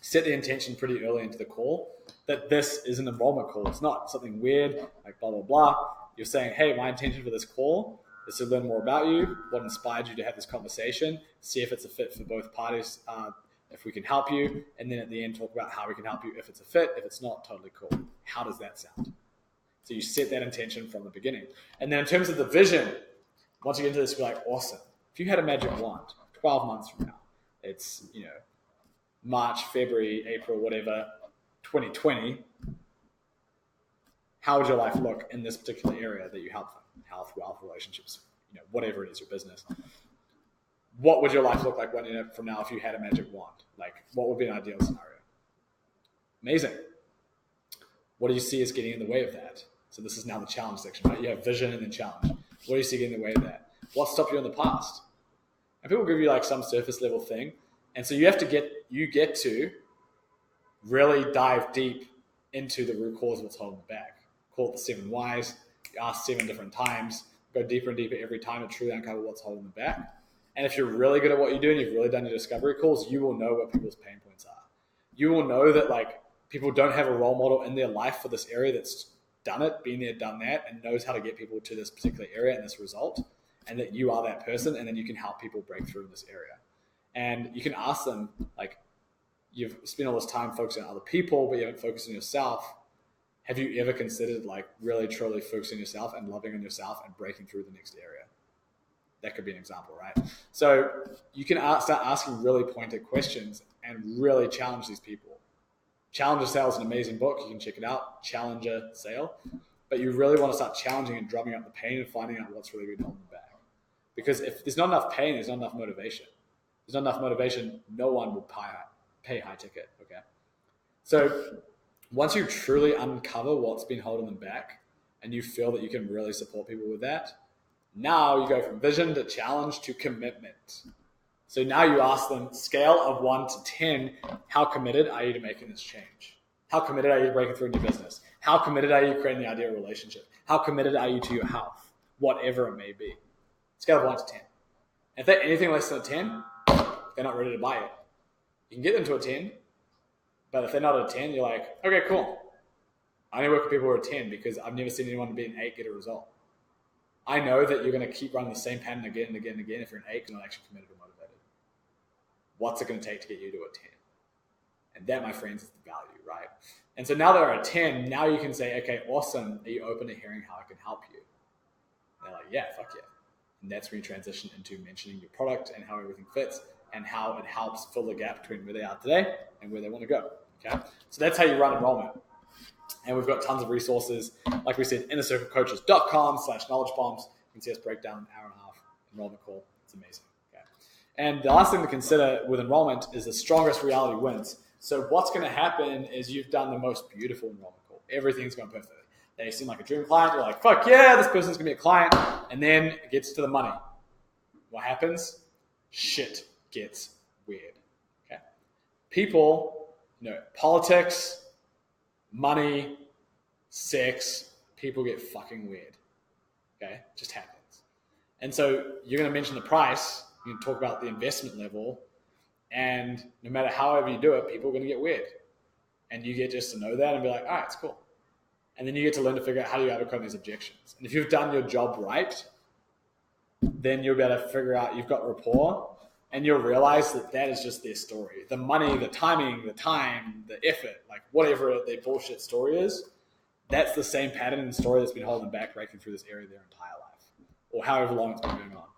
set the intention pretty early into the call that this is an enrollment call. It's not something weird like blah, blah, blah. You're saying, hey, my intention for this call is to learn more about you, what inspired you to have this conversation, see if it's a fit for both parties, if we can help you, and then at the end talk about how we can help you if it's a fit. If it's not, totally cool. How does that sound? So you set that intention from the beginning. And then in terms of the vision, once you get into this, you're like, awesome. If you had a magic wand 12 months from now, it's, March, February, April, whatever, 2020, how would your life look in this particular area that you help them? Health, wealth, relationships, whatever it is, your business. What would your life look like 1 year from now if you had a magic wand? Like, what would be an ideal scenario? Amazing. What do you see as getting in the way of that? So this is now the challenge section, right? You have vision and then challenge. What do you see getting in the way of that? What stopped you in the past? And people give you like some surface level thing. And so you get to really dive deep into the root cause of what's holding you back. Call it the 7 whys. You ask 7 different times. Go deeper and deeper every time to truly uncover what's holding them back. And if you're really good at what you do and you've really done your discovery calls, you will know what people's pain points are. You will know that like people don't have a role model in their life for this area that's done it, been there, done that, and knows how to get people to this particular area and this result, and that you are that person, and then you can help people break through in this area. And you can ask them, like, you've spent all this time focusing on other people, but you haven't focused on yourself. Have you ever considered like really truly focusing on yourself and loving on yourself and breaking through the next area? That could be an example, right? So you can start asking really pointed questions and really challenge these people. Challenger Sale is an amazing book. You can check it out, Challenger Sale. But you really want to start challenging and drumming up the pain and finding out what's really been holding them back. Because if there's not enough pain, there's not enough motivation. If there's not enough motivation, no one will pay high ticket, okay? So once you truly uncover what's been holding them back and you feel that you can really support people with that, now you go from vision to challenge to commitment. So now you ask them, scale of 1 to 10, how committed are you to making this change? How committed are you to breaking through in your business? How committed are you to creating the ideal relationship? How committed are you to your health? Whatever it may be. Scale of 1 to 10. If they're anything less than a 10, they're not ready to buy it. You can get them to a 10, but if they're not at a 10, you're like, okay, cool. I only work with people who are 10 because I've never seen anyone be an 8 get a result. I know that you're going to keep running the same pattern again and again and again if you're an 8 because you're not actually committed or motivated. What's it going to take to get you to a 10? And that, my friends, is the value, right? And so now they're at 10, now you can say, okay, awesome. Are you open to hearing how I can help you? And they're like, yeah, fuck yeah. And that's when you transition into mentioning your product and how everything fits and how it helps fill the gap between where they are today and where they want to go, okay? So that's how you run enrollment. And we've got tons of resources. Like we said, innercirclecoaches.com/knowledge bombs. You can see us break down an hour and a half enrollment call. It's amazing. Okay. And the last thing to consider with enrollment is the strongest reality wins. So what's going to happen is you've done the most beautiful enrollment call. Everything's going perfectly. They seem like a dream client. You're like, fuck yeah, this person's going to be a client. And then it gets to the money. What happens? Shit gets weird. Okay. People, politics, money, sex, people get fucking weird. Okay? It just happens. And so you're going to mention the price, you can talk about the investment level, and no matter however you do it, people are going to get weird. And you get just to know that and be like, all right, it's cool. And then you get to learn to figure out how do you overcome these objections. And if you've done your job right, then you'll be able to figure out you've got rapport, and you'll realize that that is just their story. The money, the timing, the time, the effort, like whatever their bullshit story is, that's the same pattern and story that's been holding them back, breaking through this area their entire life, or however long it's been going on.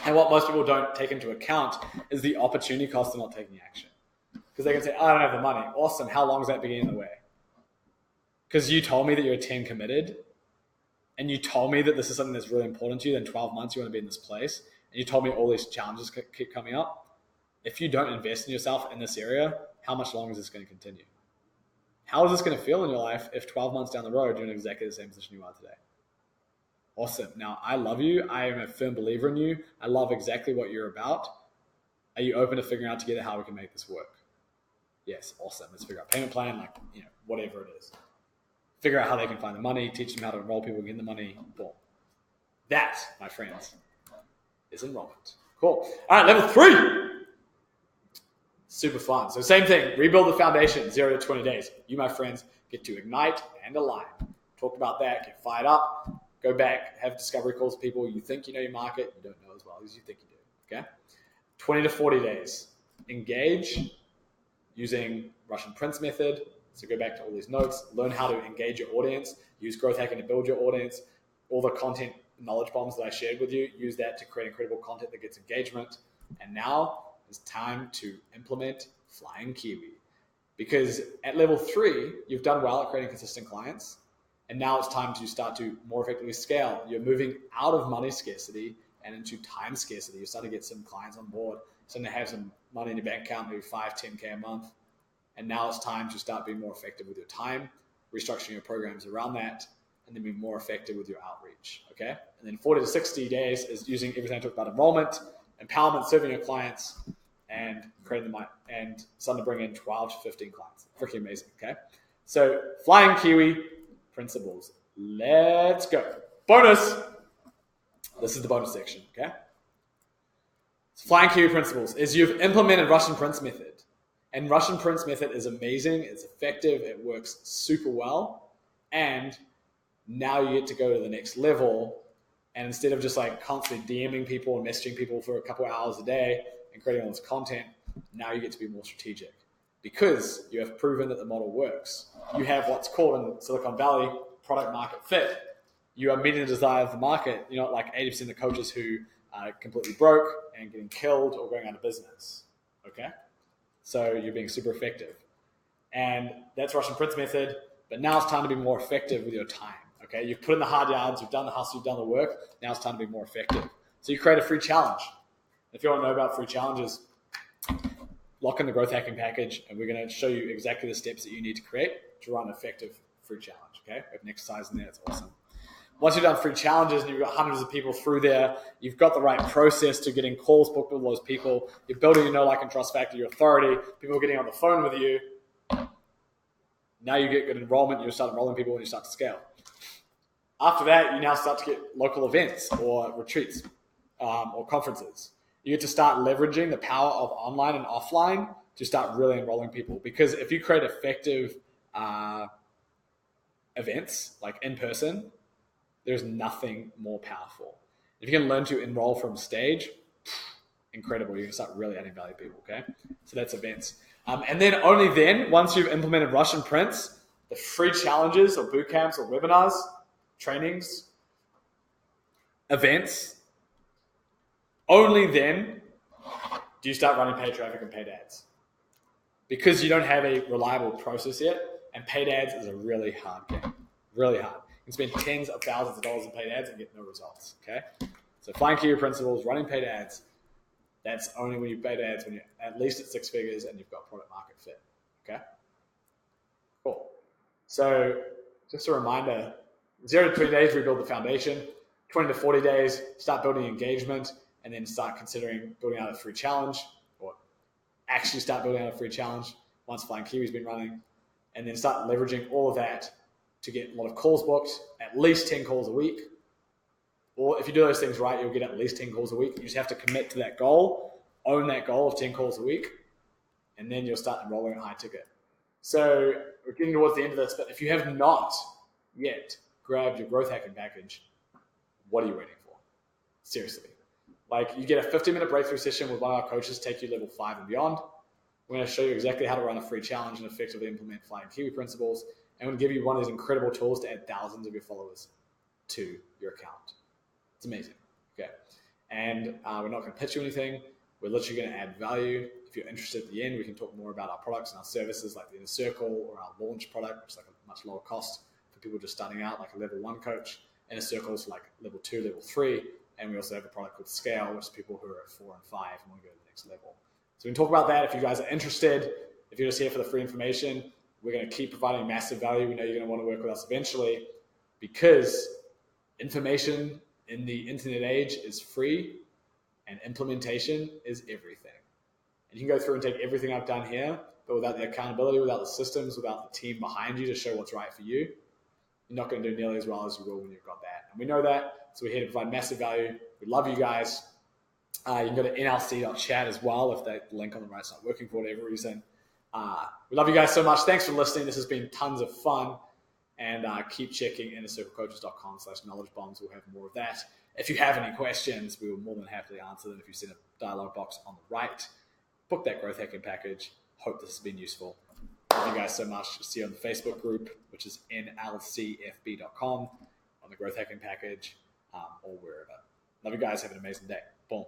And what most people don't take into account is the opportunity cost of not taking action. Because they can say, oh, I don't have the money. Awesome. How long is that being in the way? Because you told me that you're 10 committed, and you told me that this is something that's really important to you, then 12 months you want to be in this place, and you told me all these challenges keep coming up. If you don't invest in yourself in this area, how much longer is this going to continue? How is this going to feel in your life if 12 months down the road you're in exactly the same position you are today? Awesome. Now, I love you. I am a firm believer in you. I love exactly what you're about. Are you open to figuring out together how we can make this work? Yes, awesome. Let's figure out a payment plan, whatever it is. Figure out how they can find the money, teach them how to enroll people, get the money, boom. That, my friends, is enrollment. Cool. All right, level 3. Super fun. So same thing, rebuild the foundation, 0 to 20 days. You, my friends, get to ignite and align. Talk about that, get fired up, go back, have discovery calls with people you think you know your market, you don't know as well as you think you do, okay? 20 to 40 days. Engage using Russian Prince method, So go back to all these notes, learn how to engage your audience, use growth hacking to build your audience, all the content knowledge bombs that I shared with you, use that to create incredible content that gets engagement. And now it's time to implement Flying Kiwi. Because at level 3, you've done well at creating consistent clients. And now it's time to start to more effectively scale. You're moving out of money scarcity and into time scarcity. You're starting to get some clients on board, starting to have some money in your bank account, maybe 5, 10K a month. And now it's time to start being more effective with your time, restructuring your programs around that, and then be more effective with your outreach, okay? And then 40 to 60 days is using everything I talked about: enrollment, empowerment, serving your clients, and creating them, and starting to bring in 12 to 15 clients. Freaking amazing, okay? So Flying Kiwi principles. Let's go. Bonus. This is the bonus section, okay? So Flying Kiwi principles is you've implemented Russian Prince method. And Russian Prince method is amazing. It's effective. It works super well. And now you get to go to the next level. And instead of just like constantly DMing people and messaging people for a couple hours a day and creating all this content, now you get to be more strategic because you have proven that the model works. You have what's called in Silicon Valley product market fit. You are meeting the desire of the market. You're not like 80% of the coaches who are completely broke and getting killed or going out of business. Okay? So you're being super effective. And that's Russian Prince method. But now it's time to be more effective with your time. Okay, you've put in the hard yards, you've done the hustle, you've done the work. Now it's time to be more effective. So you create a free challenge. If you don't know about free challenges, lock in the growth hacking package, and we're going to show you exactly the steps that you need to create to run an effective free challenge. Okay, we have an exercise in there. It's awesome. Once you've done free challenges and you've got hundreds of people through there, you've got the right process to getting calls booked with those people. You're building your know, like, and trust factor, your authority. People are getting on the phone with you. Now you get good enrollment. You start enrolling people and you start to scale. After that, you now start to get local events or retreats or conferences. You get to start leveraging the power of online and offline to start really enrolling people. Because if you create effective events, like in person, there's nothing more powerful. If you can learn to enroll from stage, incredible. You can start really adding value to people, okay? So that's events. And then only then, once you've implemented Russian Prince, the free challenges or boot camps or webinars, trainings, events, only then do you start running paid traffic and paid ads. Because you don't have a reliable process yet, and paid ads is a really hard game. Really hard. You can spend tens of thousands of dollars in paid ads and get no results, okay? So Flying Kiwi principles, running paid ads, that's only when you paid ads when you're at least at 6 figures and you've got product market fit, okay? Cool. So just a reminder, 0 to 20 days, rebuild the foundation. 20 to 40 days, start building engagement, and then start considering building out a free challenge, or actually start building out a free challenge once Flying Kiwi's been running, and then start leveraging all of that to get a lot of calls booked, at least 10 calls a week. Or if you do those things right, you'll get at least 10 calls a week. You just have to commit to that goal, own that goal of 10 calls a week, and then you'll start enrolling at high ticket. So we're getting towards the end of this, but if you have not yet grabbed your growth hacking package, what are you waiting for? Seriously. Like, you get a 15-minute breakthrough session with one of our coaches, take you level 5 and beyond. We're going to show you exactly how to run a free challenge and effectively implement Flying Kiwi principles. And we're going to give you one of these incredible tools to add thousands of your followers to your account. It's amazing. Okay. And we're not going to pitch you anything. We're literally going to add value. If you're interested at the end, we can talk more about our products and our services like the Inner Circle or our launch product, which is like a much lower cost for people just starting out, like a level 1 coach. Inner Circle is like level 2, level 3. And we also have a product called Scale, which is people who are at 4 and 5 and want to go to the next level. So we can talk about that if you guys are interested. If you're just here for the free information, we're going to keep providing massive value. We know you're going to want to work with us eventually because information in the internet age is free and implementation is everything. And you can go through and take everything I've done here, but without the accountability, without the systems, without the team behind you to show what's right for you, you're not going to do nearly as well as you will when you've got that. And we know that, so we're here to provide massive value. We love you guys. You can go to nlc.chat as well if that link on the right's not working for whatever reason. We love you guys so much. Thanks for listening. This has been tons of fun. And keep checking innercirclecoaches.com/knowledge bombs. We'll have more of that. If you have any questions, we will more than happily answer them. If you see a dialogue box on the right, book that growth hacking package. Hope this has been useful. Love you guys so much. See you on the Facebook group, which is nlcfb.com, on the Growth Hacking package, or wherever. Love you guys. Have an amazing day. Boom.